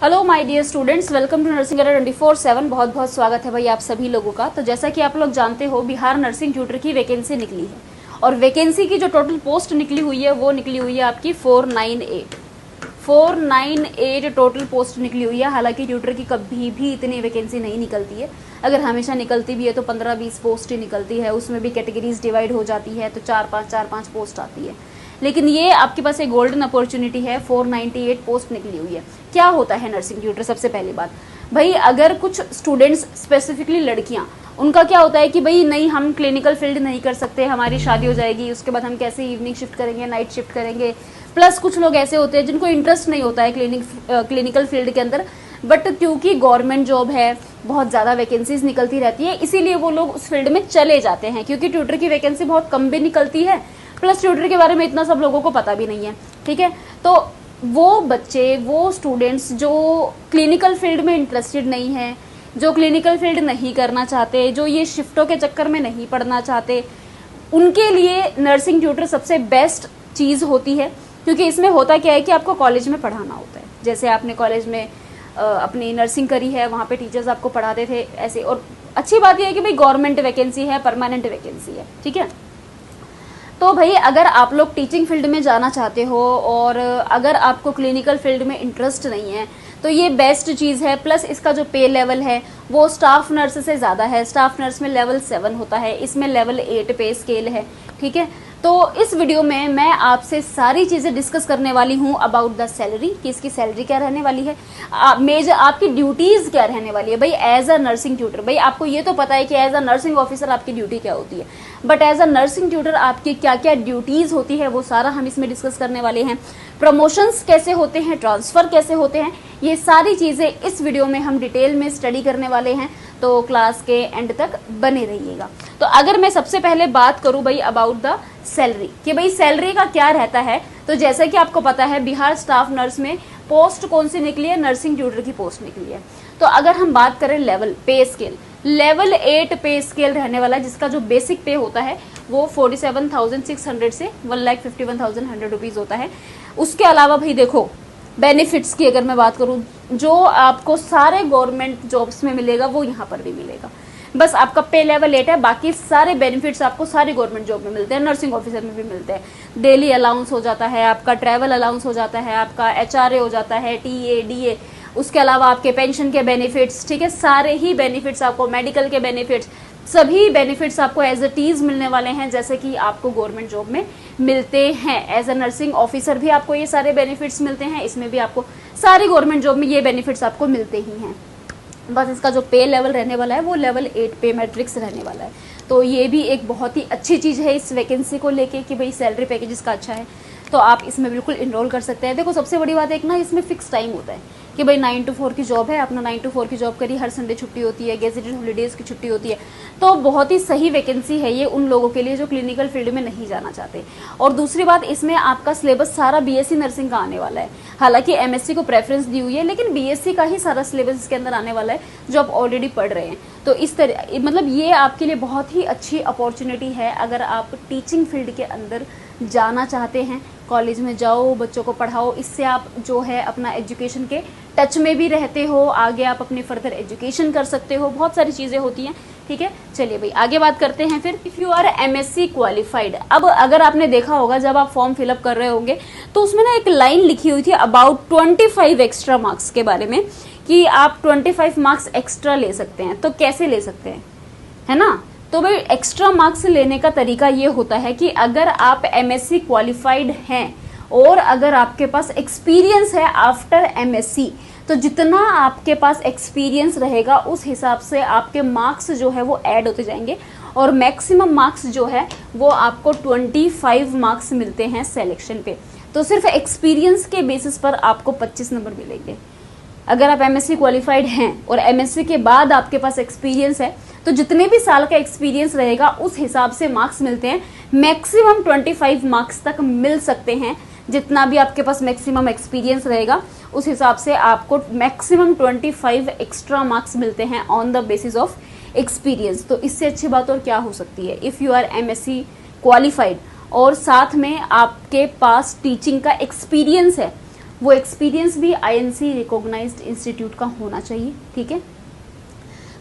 Hello my dear students, welcome to nursing Adda 24/7। बहुत बहुत स्वागत है भाई आप सभी लोगों का। तो जैसा कि आप लोग जानते हो, बिहार नर्सिंग ट्यूटर की वैकेंसी निकली है और वैकेंसी की जो टोटल पोस्ट निकली हुई है वो निकली हुई है आपकी 498 टोटल पोस्ट निकली हुई है। हालांकि ट्यूटर की कभी भी इतनी वैकेंसी नहीं निकलती है। अगर हमेशा निकलती भी है तो 15-20 पोस्ट ही निकलती है, उसमें भी कैटेगरीज डिवाइड हो जाती है तो 4-5 पोस्ट आती है। लेकिन ये आपके पास एक गोल्डन अपॉर्चुनिटी है, 498 पोस्ट निकली हुई है। क्या होता है नर्सिंग ट्यूटर? सबसे पहली बात भाई, अगर कुछ स्टूडेंट्स स्पेसिफिकली लड़कियां, उनका क्या होता है कि भाई नहीं, हम क्लिनिकल फील्ड नहीं कर सकते, हमारी शादी हो जाएगी, उसके बाद हम कैसे इवनिंग शिफ्ट करेंगे, नाइट शिफ्ट करेंगे। प्लस कुछ लोग ऐसे होते हैं जिनको इंटरेस्ट नहीं होता है क्लिनिकल फील्ड के अंदर, बट क्योंकि गवर्नमेंट जॉब है, बहुत ज़्यादा वैकेंसीज निकलती रहती है, इसीलिए वो लोग उस फील्ड में चले जाते हैं। क्योंकि ट्यूटर की वैकेंसी बहुत कम भी निकलती है, प्लस ट्यूटर के बारे में इतना सब लोगों को पता भी नहीं है। ठीक है, तो वो बच्चे, वो स्टूडेंट्स जो क्लिनिकल फील्ड में इंटरेस्टेड नहीं है, जो क्लिनिकल फील्ड नहीं करना चाहते, जो ये शिफ्टों के चक्कर में नहीं पढ़ना चाहते, उनके लिए नर्सिंग ट्यूटर सबसे बेस्ट चीज़ होती है। क्योंकि इसमें होता क्या है कि आपको कॉलेज में पढ़ाना होता है। जैसे आपने कॉलेज में अपनी नर्सिंग करी है, वहाँ पे टीचर्स आपको पढ़ाते थे ऐसे। और अच्छी बात यह है कि भाई गवर्नमेंट वैकेंसी है, परमानेंट वैकेंसी है। ठीक है, तो भाई अगर आप लोग टीचिंग फील्ड में जाना चाहते हो और अगर आपको क्लिनिकल फील्ड में इंटरेस्ट नहीं है तो ये बेस्ट चीज़ है। प्लस इसका जो पे लेवल है वो स्टाफ नर्स से ज़्यादा है। स्टाफ नर्स में लेवल 7 होता है, इसमें लेवल 8 पे स्केल है। ठीक है, तो इस वीडियो में मैं आपसे सारी चीज़ें डिस्कस करने वाली हूँ अबाउट द सैलरी, कि इसकी सैलरी क्या रहने वाली है, मेजर आपकी ड्यूटीज़ क्या रहने वाली है। भाई एज अ नर्सिंग ट्यूटर, भाई आपको ये तो पता है कि एज अ नर्सिंग ऑफिसर आपकी ड्यूटी क्या होती है, but as a nursing tutor आपकी क्या क्या ड्यूटीज़ होती है वो सारा हम इसमें डिस्कस करने वाले हैं। प्रमोशंस कैसे होते हैं, ट्रांसफ़र कैसे होते हैं, ये सारी चीज़ें इस वीडियो में हम डिटेल में स्टडी करने वाले हैं। तो क्लास के एंड तक बने रहिएगा। तो अगर मैं सबसे पहले बात करूं भाई अबाउट द सैलरी, कि भाई सैलरी का क्या रहता है, तो जैसा कि आपको पता है बिहार स्टाफ नर्स में पोस्ट कौन सी निकली है, नर्सिंग ट्यूटर की पोस्ट निकली है। तो अगर हम बात करें लेवल पे स्केल, लेवल 8 पे स्केल रहने वाला है, जिसका जो बेसिक पे होता है वो 47,600 से 1,51,100 रुपीज़ होता है। उसके अलावा भाई देखो, बेनिफिट्स की अगर मैं बात करूं, जो आपको सारे गवर्नमेंट जॉब्स में मिलेगा वो यहाँ पर भी मिलेगा। बस आपका पे लेवल 8 है, बाकी सारे बेनिफिट्स आपको सारी गवर्नमेंट जॉब में मिलते हैं, नर्सिंग ऑफिसर में भी मिलते हैं। डेली अलाउंस हो जाता है आपका, ट्रैवल अलाउंस हो जाता है आपका, HRA हो जाता है, TA DA, उसके अलावा आपके पेंशन के बेनिफिट्स। ठीक है, सारे ही बेनिफिट्स आपको, मेडिकल के बेनिफिट्स, सभी बेनिफिट्स आपको एज अ टीज मिलने वाले हैं, जैसे कि आपको गवर्नमेंट जॉब में मिलते हैं। एज अ नर्सिंग ऑफिसर भी आपको ये सारे बेनिफिट्स मिलते हैं, इसमें भी आपको सारी गवर्नमेंट जॉब में ये बेनिफिट्स आपको मिलते ही हैं। बस इसका जो पे लेवल रहने वाला है वो लेवल 8 पे मैट्रिक्स रहने वाला है। तो ये भी एक बहुत ही अच्छी चीज़ है इस वैकेंसी को लेके कि भाई सैलरी पैकेज इसका अच्छा है, तो आप इसमें बिल्कुल इनरोल कर सकते हैं। देखो सबसे बड़ी बात एक ना, इसमें फिक्स टाइम होता है कि भाई 9 to 4 की जॉब है, अपना 9 to 4 की जॉब करी, हर संडे छुट्टी होती है, गेजेटेड हॉलीडेज़ की छुट्टी होती है। तो बहुत ही सही वैकेंसी है ये उन लोगों के लिए जो क्लिनिकल फील्ड में नहीं जाना चाहते। और दूसरी बात, इसमें आपका सिलेबस सारा BSc नर्सिंग का आने वाला है। हालांकि MSc को प्रेफरेंस दी हुई है, लेकिन BSc का ही सारा सिलेबस इसके अंदर आने वाला है जो आप ऑलरेडी पढ़ रहे हैं। तो इस तरह मतलब ये आपके लिए बहुत ही अच्छी अपॉर्चुनिटी है अगर आप टीचिंग फील्ड के अंदर जाना चाहते हैं। कॉलेज में जाओ, बच्चों को पढ़ाओ, इससे आप जो है अपना एजुकेशन के टच में भी रहते हो, आगे आप अपने फर्दर एजुकेशन कर सकते हो, बहुत सारी चीज़ें होती हैं। ठीक है, चलिए भाई आगे बात करते हैं फिर। If you are MSc qualified, अब अगर आपने देखा होगा जब आप फॉर्म फिलअप कर रहे होंगे तो उसमें ना एक लाइन लिखी हुई थी अबाउट 25 एक्स्ट्रा मार्क्स के बारे में, कि आप 25 मार्क्स एक्स्ट्रा ले सकते हैं। तो कैसे ले सकते हैं, है ना? तो भाई एक्स्ट्रा मार्क्स लेने का तरीका ये होता है कि अगर आप MSc क्वालिफाइड हैं और अगर आपके पास एक्सपीरियंस है आफ्टर MSc, तो जितना आपके पास एक्सपीरियंस रहेगा उस हिसाब से आपके मार्क्स जो है वो ऐड होते जाएंगे और मैक्सिमम मार्क्स जो है वो आपको 25 मार्क्स मिलते हैं सिलेक्शन पे। तो सिर्फ एक्सपीरियंस के बेसिस पर आपको 25 नंबर मिलेंगे। अगर आप MSc क्वालिफाइड हैं और MSc के बाद आपके पास एक्सपीरियंस है तो जितने भी साल का एक्सपीरियंस रहेगा उस हिसाब से मार्क्स मिलते हैं। मैक्सिमम 25 मार्क्स तक मिल सकते हैं। जितना भी आपके पास मैक्सिमम एक्सपीरियंस रहेगा उस हिसाब से आपको मैक्सिमम 25 एक्स्ट्रा मार्क्स मिलते हैं on the basis of experience. तो इससे अच्छी बात और क्या हो सकती है? If you are MSc qualified और साथ में आपके पास टीचिंग का एक्सपीरियंस है, वो एक्सपीरियंस भी INC रिकॉग्नाइज्ड इंस्टीट्यूट का होना चाहिए। ठीक है,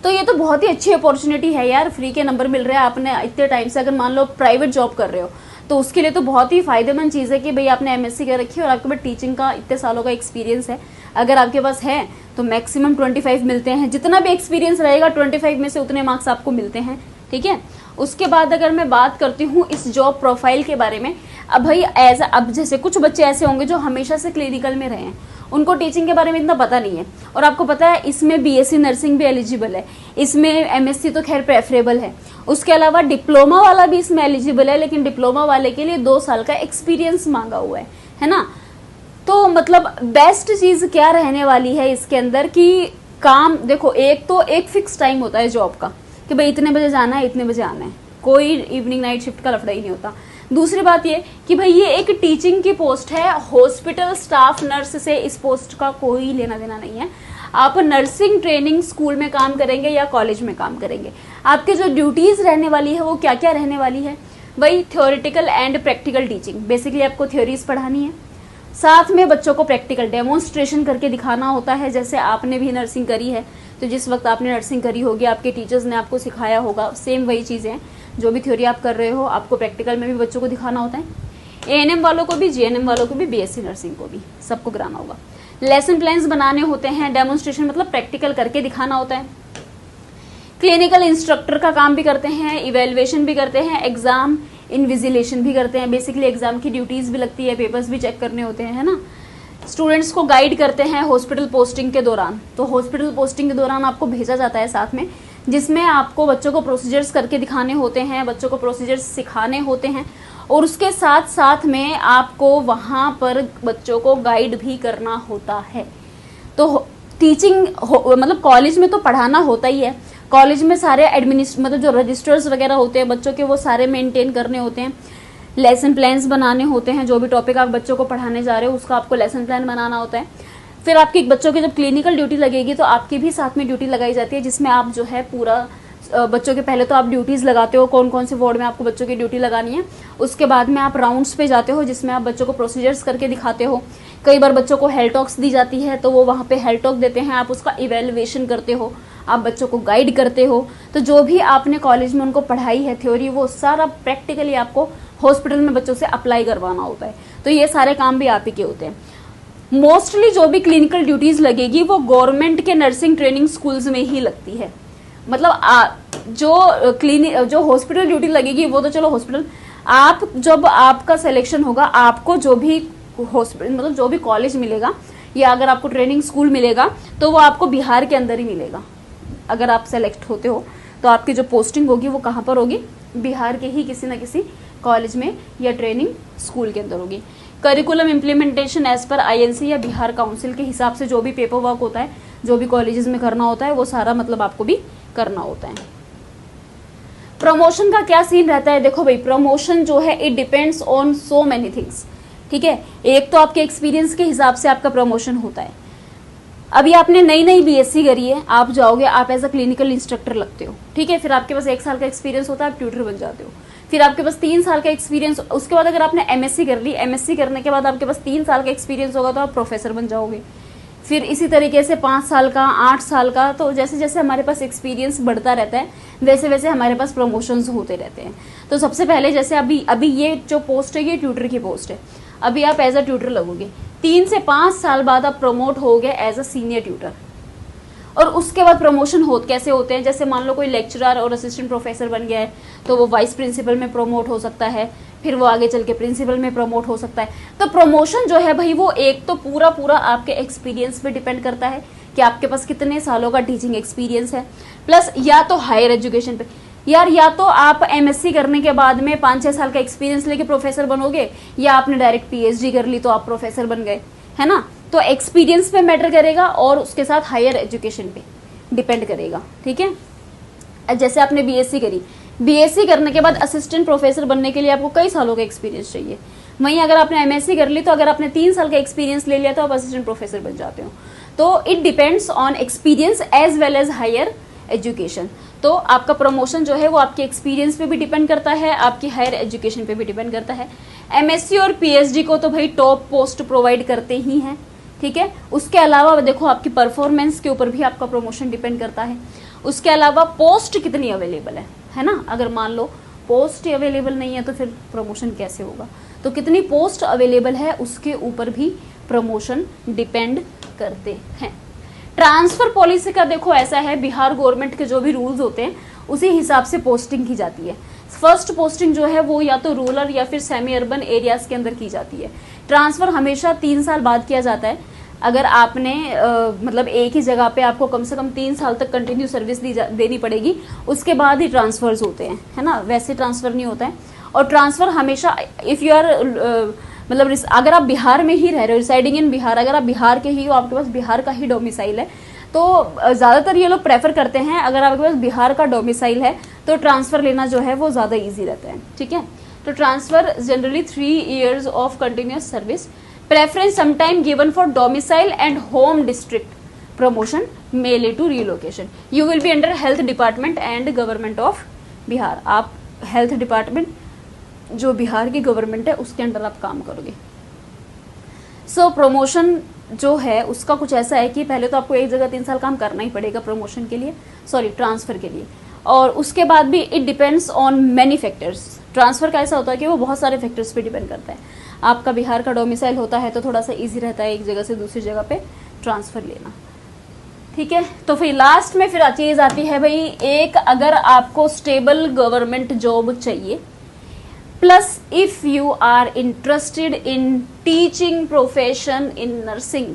तो ये तो बहुत ही अच्छी अपॉर्चुनिटी है यार, फ्री के नंबर मिल रहे हैं आपने इतने टाइम से। अगर मान लो प्राइवेट जॉब कर रहे हो तो उसके लिए तो बहुत ही फायदेमंद चीज़ है कि भाई आपने MSc कर रखी है और आपके पास टीचिंग का इतने सालों का एक्सपीरियंस है। अगर आपके पास है तो मैक्सिमम 25 मिलते हैं, जितना भी एक्सपीरियंस रहेगा 25 में से उतने मार्क्स आपको मिलते हैं। ठीक है, उसके बाद अगर मैं बात करती हूँ इस जॉब प्रोफाइल के बारे में, अब भाई अब जैसे कुछ बच्चे ऐसे होंगे जो हमेशा से क्लिनिकल में रहे हैं, उनको टीचिंग के बारे में इतना पता नहीं है, और आपको पता है इसमें BSc नर्सिंग भी एलिजिबल है, इसमें MSc तो खैर प्रेफरेबल है, उसके अलावा डिप्लोमा वाला भी इसमें एलिजिबल है, लेकिन डिप्लोमा वाले के लिए 2 साल का एक्सपीरियंस मांगा हुआ है ना। तो मतलब बेस्ट चीज़ क्या रहने वाली है इसके अंदर कि काम देखो, एक तो एक फिक्स टाइम होता है जॉब का कि भाई इतने बजे जाना है, इतने बजे आना है, कोई इवनिंग नाइट शिफ्ट का लफड़ा ही नहीं होता। दूसरी बात ये कि भाई ये एक टीचिंग की पोस्ट है, हॉस्पिटल स्टाफ नर्स से इस पोस्ट का कोई लेना देना नहीं है। आप नर्सिंग ट्रेनिंग स्कूल में काम करेंगे या कॉलेज में काम करेंगे, आपके जो ड्यूटीज़ रहने वाली है वो क्या क्या रहने वाली है, वही theoretical and practical teaching. Basically आपको थ्योरीज पढ़ानी है, साथ में बच्चों को प्रैक्टिकल डेमोन्स्ट्रेशन करके दिखाना होता है। जैसे आपने भी नर्सिंग करी है तो जिस वक्त आपने नर्सिंग करी होगी आपके टीचर्स ने आपको सिखाया होगा, सेम वही चीज़ें, जो भी थ्योरी आप कर रहे हो आपको प्रैक्टिकल में भी बच्चों को दिखाना होता है। ANM वालों को भी, GNM वालों को भी, BSc नर्सिंग को भी, सबको कराना होगा। लेसन प्लान्स बनाने होते हैं, डेमोन्स्ट्रेशन मतलब प्रैक्टिकल करके दिखाना होता है। क्लिनिकल इंस्ट्रक्टर का काम भी करते हैं, इवेल्युएशन भी करते हैं, एग्जाम इन्विजिलेशन भी करते हैं। बेसिकली एग्जाम की ड्यूटीज़ भी लगती है, पेपर्स भी चेक करने होते हैं, है ना। स्टूडेंट्स को गाइड करते हैं हॉस्पिटल पोस्टिंग के दौरान, तो हॉस्पिटल पोस्टिंग के दौरान आपको भेजा जाता है साथ में, जिसमें आपको बच्चों को प्रोसीजर्स करके दिखाने होते हैं, बच्चों को प्रोसीजर्स सिखाने होते हैं, और उसके साथ साथ में आपको वहाँ पर बच्चों को गाइड भी करना होता है। तो टीचिंग मतलब कॉलेज में तो पढ़ाना होता ही है, कॉलेज में सारे मतलब जो रजिस्टर्स वगैरह होते हैं बच्चों के वो सारे मेंटेन करने होते हैं, लेसन प्लान्स बनाने होते हैं, जो भी टॉपिक आप बच्चों को पढ़ाने जा रहे हो उसका आपको लेसन प्लान बनाना होता है। फिर आपके बच्चों की जब क्लिनिकल ड्यूटी लगेगी तो आपकी भी साथ में ड्यूटी लगाई जाती है, जिसमें आप जो है पूरा बच्चों के पहले तो आप ड्यूटीज़ लगाते हो, कौन कौन से वार्ड में आपको बच्चों की ड्यूटी लगानी है। उसके बाद में आप राउंड्स पे जाते हो, जिसमें आप बच्चों को प्रोसीजर्स करके दिखाते हो। कई बार बच्चों को हेल्थ टॉक्स दी जाती है तो वो वहाँ पे हेल्थ टॉक देते हैं, आप उसका इवेल्युएशन करते हो, आप बच्चों को गाइड करते हो। तो जो भी आपने कॉलेज में उनको पढ़ाई है थ्योरी, वो सारा प्रैक्टिकली आपको हॉस्पिटल में बच्चों से अप्लाई करवाना होता है। तो ये सारे काम भी आप ही के होते हैं। मोस्टली जो भी क्लिनिकल ड्यूटीज़ लगेगी वो गवर्नमेंट के नर्सिंग ट्रेनिंग स्कूल्स में ही लगती है। मतलब जो हॉस्पिटल ड्यूटी लगेगी वो तो चलो हॉस्पिटल, आप जब आपका सिलेक्शन होगा आपको जो भी हॉस्पिटल मतलब जो भी कॉलेज मिलेगा या अगर आपको ट्रेनिंग स्कूल मिलेगा तो वो आपको बिहार के अंदर ही मिलेगा। अगर आप सेलेक्ट होते हो तो आपकी जो पोस्टिंग होगी वो कहाँ पर होगी, बिहार के ही किसी न किसी कॉलेज में या ट्रेनिंग स्कूल के अंदर होगी। करिकुलम इम्प्लीमेंटेशन एज पर INC या बिहार काउंसिल के हिसाब से जो भी पेपर वर्क होता है, जो भी कॉलेजेस में करना होता है वो सारा मतलब आपको भी करना होता है। प्रमोशन का क्या सीन रहता है, देखो भाई प्रमोशन जो है it depends on so many things. ठीक है, एक तो आपके एक्सपीरियंस के हिसाब से आपका प्रमोशन होता है। अभी आपने नई नई BSc करी है, आप जाओगे, आप एज अ क्लिनिकल इंस्ट्रक्टर लगते हो, ठीक है, फिर आपके पास 1 साल का एक्सपीरियंस होता है, आप ट्यूटर बन जाते हो। फिर आपके पास 3 साल का एक्सपीरियंस, उसके बाद अगर आपने MSc कर ली, MSc करने के बाद आपके पास 3 साल का एक्सपीरियंस होगा तो आप प्रोफेसर बन जाओगे। फिर इसी तरीके से 5 साल का, 8 साल का, तो जैसे जैसे हमारे पास एक्सपीरियंस बढ़ता रहता है वैसे वैसे हमारे पास प्रमोशंस होते रहते हैं। तो सबसे पहले जैसे अभी ये जो पोस्ट है ये ट्यूटर की पोस्ट है, अभी आप एज अ ट्यूटर लगोगे, 3 से 5 साल बाद आप प्रमोट होगे एज अ सीनियर ट्यूटर। और उसके बाद प्रमोशन कैसे होते हैं, जैसे मान लो कोई लेक्चरर और असिस्टेंट प्रोफेसर बन गया है तो वो वाइस प्रिंसिपल में प्रमोट हो सकता है, फिर वो आगे चल के प्रिंसिपल में प्रमोट हो सकता है। तो प्रमोशन जो है भाई वो एक तो पूरा आपके एक्सपीरियंस पे डिपेंड करता है कि आपके पास कितने सालों का टीचिंग एक्सपीरियंस है, प्लस या तो हायर एजुकेशन पे, यार या तो आप MSc करने के बाद में 5-6 साल का एक्सपीरियंस लेके प्रोफेसर बनोगे, या आपने डायरेक्ट PhD कर ली तो आप प्रोफेसर बन गए, है ना। तो एक्सपीरियंस पे मैटर करेगा और उसके साथ हायर एजुकेशन पे डिपेंड करेगा। ठीक है, जैसे आपने BSc करी, BSc करने के बाद असिस्टेंट प्रोफेसर बनने के लिए आपको कई सालों का एक्सपीरियंस चाहिए। वहीं अगर आपने MSc कर ली तो अगर आपने 3 साल का एक्सपीरियंस ले लिया तो आप असिस्टेंट प्रोफेसर बन जाते हो। तो it depends on experience as well as higher education. तो आपका प्रमोशन जो है वो आपके एक्सपीरियंस पे भी डिपेंड करता है, आपकी हायर एजुकेशन पे भी डिपेंड करता है। MSc और PhD को तो भाई टॉप पोस्ट प्रोवाइड करते ही हैं, ठीक है। उसके अलावा देखो आपकी परफॉर्मेंस के ऊपर भी आपका प्रमोशन डिपेंड करता है। उसके अलावा पोस्ट कितनी अवेलेबल है ना। अगर मान लो पोस्ट ही अवेलेबल नहीं है तो फिर प्रमोशन कैसे होगा। तो कितनी पोस्ट अवेलेबल है उसके ऊपर भी प्रमोशन डिपेंड करते हैं। ट्रांसफर पॉलिसी का देखो ऐसा है, बिहार गवर्नमेंट के जो भी रूल्स होते हैं उसी हिसाब से पोस्टिंग की जाती है। फर्स्ट पोस्टिंग जो है वो या तो रूरल या फिर सेमी अर्बन एरियाज के अंदर की जाती है। ट्रांसफर हमेशा 3 साल बाद किया जाता है। अगर आपने मतलब एक ही जगह पे आपको कम से कम 3 साल तक कंटिन्यू सर्विस देनी पड़ेगी, उसके बाद ही ट्रांसफर्स होते हैं, है ना। वैसे ट्रांसफर नहीं होता है। और ट्रांसफर हमेशा इफ़ यू आर मतलब अगर आप बिहार में ही रह रहे हो, रिसाइडिंग इन बिहार, अगर आप बिहार के ही हो, आपके पास बिहार का ही डोमिसाइल है, तो ज़्यादातर ये लोग प्रेफर करते हैं अगर आपके पास बिहार का डोमिसाइल है तो ट्रांसफ़र लेना जो है वो ज़्यादा ईजी रहता है, ठीक है। तो transfer generally 3 years of continuous service, preference sometime given for domicile and home district, promotion may lead to relocation. You will be under health department and government of Bihar. आप हेल्थ डिपार्टमेंट जो बिहार की government है उसके under आप काम करोगे। सो promotion जो है उसका कुछ ऐसा है कि पहले तो आपको एक जगह 3 साल काम करना ही पड़ेगा प्रमोशन के लिए, सॉरी ट्रांसफ़र के लिए। और उसके बाद भी it depends on many factors. Transfer का ऐसा होता है कि वो बहुत सारे फैक्टर्स पे डिपेंड करता है। आपका बिहार का डोमिसाइल होता है तो थोड़ा सा ईजी रहता है एक जगह से दूसरी जगह पे ट्रांसफ़र लेना, ठीक है। तो फिर लास्ट में फिर चीज़ आती है भाई, एक अगर आपको स्टेबल गवर्नमेंट जॉब चाहिए, plus if you are interested in teaching profession in nursing,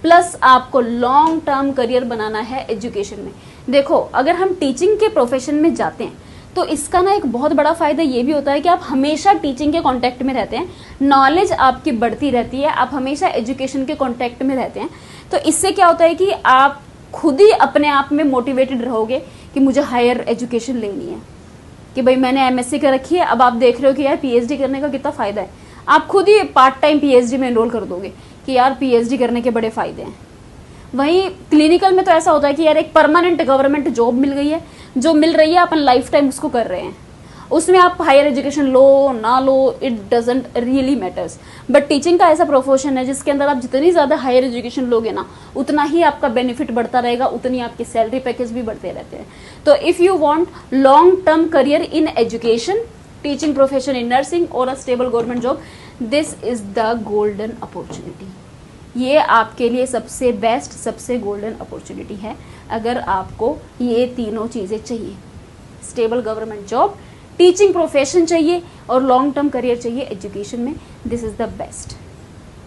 plus आपको लॉन्ग टर्म करियर बनाना है एजुकेशन में। देखो अगर हम टीचिंग के प्रोफेशन में जाते हैं तो इसका ना एक बहुत बड़ा फायदा ये भी होता है कि आप हमेशा टीचिंग के कांटेक्ट में रहते हैं, नॉलेज आपकी बढ़ती रहती है, आप हमेशा एजुकेशन के कांटेक्ट में रहते हैं। तो इससे क्या होता है कि आप खुद ही अपने आप में मोटिवेटेड रहोगे कि मुझे हायर एजुकेशन लेनी है, कि भाई मैंने एमएससी कर रखी है, अब आप देख रहे हो कि यार पीएचडी करने का कितना फायदा है, आप खुद ही पार्ट टाइम पीएचडी में एनरोल कर दोगे कि यार पीएचडी करने के बड़े फायदे हैं। वहीं क्लिनिकल में तो ऐसा होता है कि यार एक परमानेंट गवर्नमेंट जॉब मिल गई है, जो मिल रही है अपन लाइफ टाइम उसको कर रहे हैं, उसमें आप हायर एजुकेशन लो ना लो it doesn't really matters. But teaching का ऐसा प्रोफेशन है जिसके अंदर आप जितनी ज़्यादा हायर एजुकेशन लोगे ना उतना ही आपका बेनिफिट बढ़ता रहेगा, उतनी आपके सैलरी पैकेज भी बढ़ते रहते हैं। तो if you want long term career in education, teaching profession in nursing और a stable government job, this is the golden opportunity. ये आपके लिए सबसे बेस्ट, सबसे गोल्डन अपॉर्चुनिटी है अगर आपको ये तीनों चीज़ें चाहिए, stable government job, teaching profession चाहिए और लॉन्ग टर्म करियर चाहिए एजुकेशन में, दिस इज़ द बेस्ट।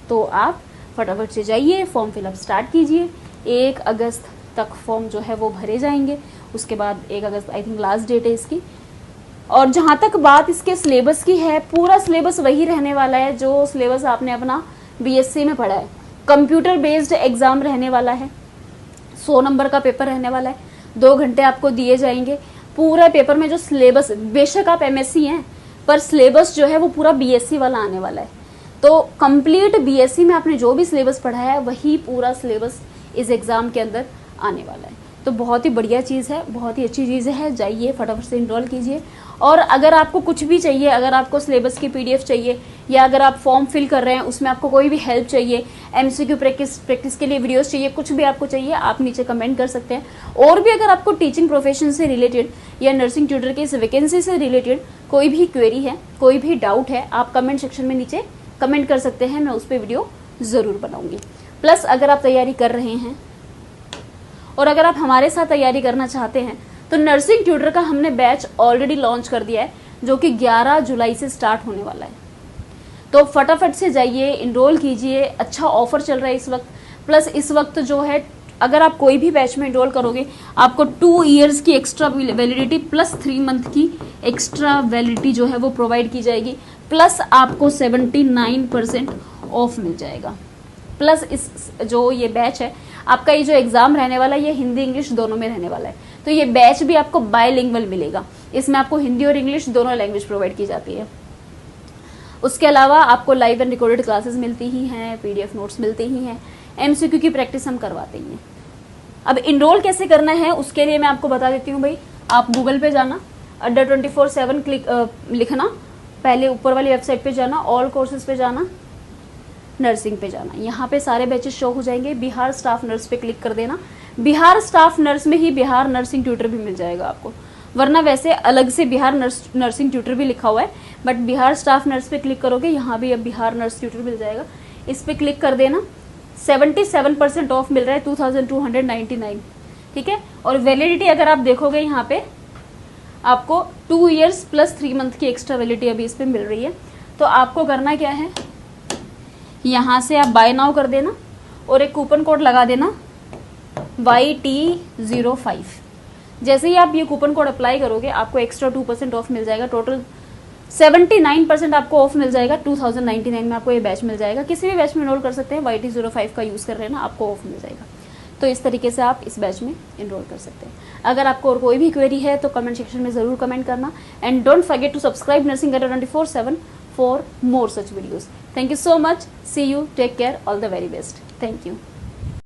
तो आप फटाफट से जाइए, फॉर्म फिलअप स्टार्ट कीजिए। 1 अगस्त तक फॉर्म जो है वो भरे जाएंगे, उसके बाद 1 अगस्त आई थिंक लास्ट डेट है इसकी। और जहाँ तक बात इसके सिलेबस की है, पूरा सिलेबस वही रहने वाला है जो सिलेबस आपने अपना बीएससी में पढ़ा है। कंप्यूटर बेस्ड एग्ज़ाम रहने वाला है, 100 नंबर का पेपर रहने वाला है, 2 घंटे आपको दिए जाएंगे। पूरा पेपर में जो सिलेबस, बेशक आप एमएससी हैं पर सिलेबस जो है वो पूरा बीएससी वाला आने वाला है। तो कंप्लीट बीएससी में आपने जो भी सिलेबस पढ़ा है वही पूरा सिलेबस इस एग्ज़ाम के अंदर आने वाला है। तो बहुत ही बढ़िया चीज़ है, बहुत ही अच्छी चीज़ है। जाइए फटाफट से इनरोल कीजिए। और अगर आपको कुछ भी चाहिए, अगर आपको सिलेबस की पीडीएफ चाहिए या अगर आप फॉर्म फिल कर रहे हैं उसमें आपको कोई भी हेल्प चाहिए, एमसीक्यू प्रैक्टिस के लिए वीडियोस चाहिए, कुछ भी आपको चाहिए आप नीचे कमेंट कर सकते हैं। और भी अगर आपको टीचिंग प्रोफेशन से रिलेटेड या नर्सिंग ट्यूटर की इस वैकेंसी से रिलेटेड कोई भी क्वेरी है, कोई भी डाउट है, आप कमेंट सेक्शन में नीचे कमेंट कर सकते हैं, मैं उस पर वीडियो ज़रूर बनाऊँगी। प्लस अगर आप तैयारी कर रहे हैं और अगर आप हमारे साथ तैयारी करना चाहते हैं तो नर्सिंग ट्यूटर का हमने बैच ऑलरेडी लॉन्च कर दिया है जो कि 11 जुलाई से स्टार्ट होने वाला है। तो फटाफट से जाइए, इनरोल कीजिए, अच्छा ऑफर चल रहा है इस वक्त। प्लस इस वक्त जो है अगर आप कोई भी बैच में इनरोल करोगे आपको 2 years की एक्स्ट्रा वैलिडिटी प्लस 3 month की एक्स्ट्रा वैलिडिटी जो है वो प्रोवाइड की जाएगी। प्लस आपको 79% ऑफ मिल जाएगा। प्लस इस जो ये बैच है आपका, ये जो एग्ज़ाम रहने वाला है ये हिंदी इंग्लिश दोनों में रहने वाला है। तो ये बैच भी आपको बायलिंगुअल मिलेगा, इसमें आपको हिंदी और इंग्लिश दोनों लैंग्वेज प्रोवाइड की जाती है। उसके अलावा आपको लाइव एंड रिकॉर्डेड क्लासेस मिलती ही हैं, पीडीएफ नोट्स मिलते ही हैं, एमसीक्यू की प्रैक्टिस हम करवाते ही हैं। अब इनरोल कैसे करना है उसके लिए मैं आपको बता देती हूँ भाई। आप गूगल पे जाना, अड्डा 24/7 लिखना, पहले ऊपर वाली वेबसाइट पे जाना, ऑल कोर्सेज पे जाना, नर्सिंग पे जाना। यहाँ पे सारे बैचेस शो हो जाएंगे। बिहार स्टाफ नर्स पे क्लिक कर देना। बिहार स्टाफ नर्स में ही बिहार नर्सिंग ट्यूटर भी मिल जाएगा आपको, वरना वैसे अलग से बिहार नर्सिंग ट्यूटर भी लिखा हुआ है, बट बिहार स्टाफ नर्स पे क्लिक करोगे यहाँ भी अब बिहार नर्स ट्यूटर मिल जाएगा। इस पे क्लिक कर देना। 77% ऑफ मिल रहा है 2299, ठीक है। और वैलिडिटी अगर आप देखोगे यहाँ पे आपको 2 ईयर्स प्लस 3 मंथ की एक्स्ट्रा वैलिडिटी अभी इस पे मिल रही है। तो आपको करना क्या है, यहाँ से आप बाय नाउ कर देना और एक कूपन कोड लगा देना YT05। जैसे ही आप ये कूपन कोड अप्लाई करोगे आपको एक्स्ट्रा 2% ऑफ मिल जाएगा। टोटल 79% आपको ऑफ मिल जाएगा। 2099 में आपको ये बैच मिल जाएगा। किसी भी बैच में एनरोल कर सकते हैं। YT05 का यूज़ कर रहे हैं ना, आपको ऑफ मिल जाएगा। तो इस तरीके से आप इस बैच में एनरोल कर सकते हैं। अगर आपको और कोई भी क्वेरी है तो कमेंट सेक्शन में ज़रूर कमेंट करना। And don't forget to subscribe nursing Adda 24/7 for more such videos. Thank you so much. See you, take care, all the very best. Thank you.